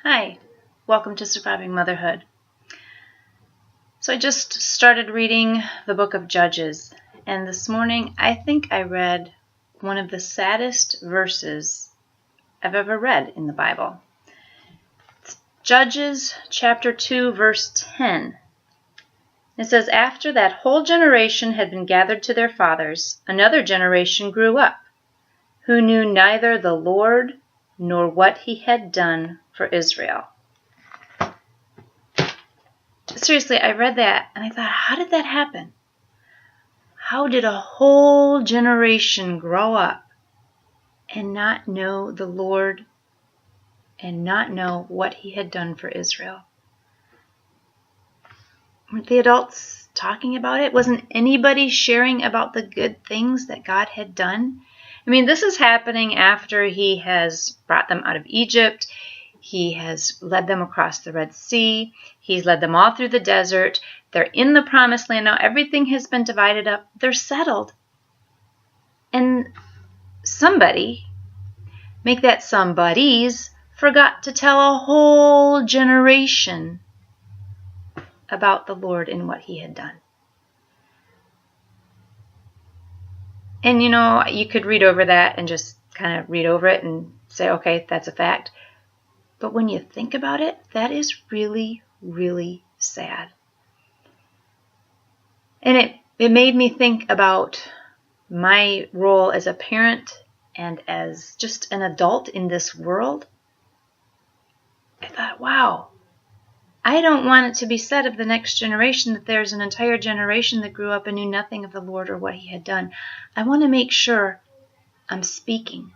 Hi, welcome to Surviving Motherhood. So I just started reading the book of Judges, and this morning I think I read one of the saddest verses I've ever read in the Bible. It's Judges chapter 2, verse 10. It says, "After that whole generation had been gathered to their fathers, another generation grew up, who knew neither the Lord nor what he had done for Israel." Seriously, I read that and I thought, how did that happen? How did a whole generation grow up and not know the Lord and not know what he had done for Israel? Weren't the adults talking about it? Wasn't anybody sharing about the good things that God had done? I mean, this is happening after he has brought them out of Egypt. He has led them across the Red Sea. He's led them all through the desert. They're in the promised land now. Everything has been divided up. They're settled. And somebody, make that somebody's, forgot to tell a whole generation about the Lord and what he had done. And you could read over that and just kind of read over it and say, okay, that's a fact. But when you think about it, that is really, really sad. And it made me think about my role as a parent and as just an adult in this world. I thought, wow, I don't want it to be said of the next generation that there's an entire generation that grew up and knew nothing of the Lord or what he had done. I want to make sure I'm speaking.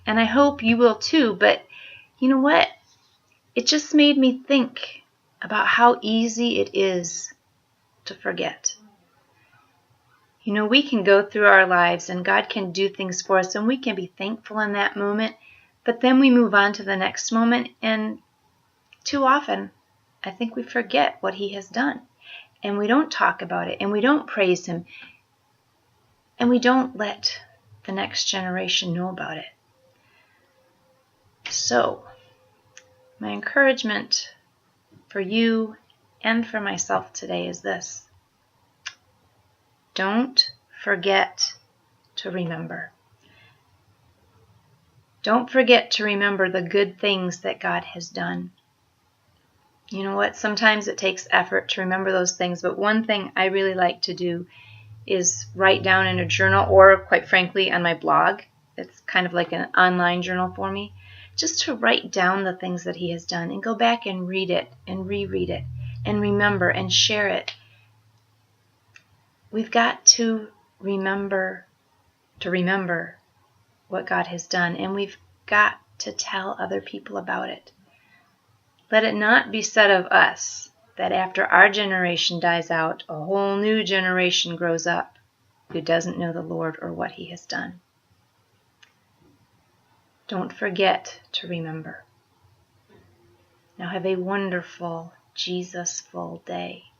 And I hope you will too, but you know what? It just made me think about how easy it is to forget. We can go through our lives and God can do things for us and we can be thankful in that moment, but then we move on to the next moment, and too often I think we forget what he has done, and we don't talk about it, and we don't praise him, and we don't let the next generation know about it. So, my encouragement for you and for myself today is this: don't forget to remember. Don't forget to remember the good things that God has done. You know what? Sometimes it takes effort to remember those things, but one thing I really like to do is write down in a journal, or quite frankly on my blog. It's kind of like an online journal for me, just to write down the things that he has done and go back and read it and reread it and remember and share it. We've got to remember what God has done, and we've got to tell other people about it. Let it not be said of us that after our generation dies out, a whole new generation grows up who doesn't know the Lord or what he has done. Don't forget to remember. Now have a wonderful, Jesus-ful day.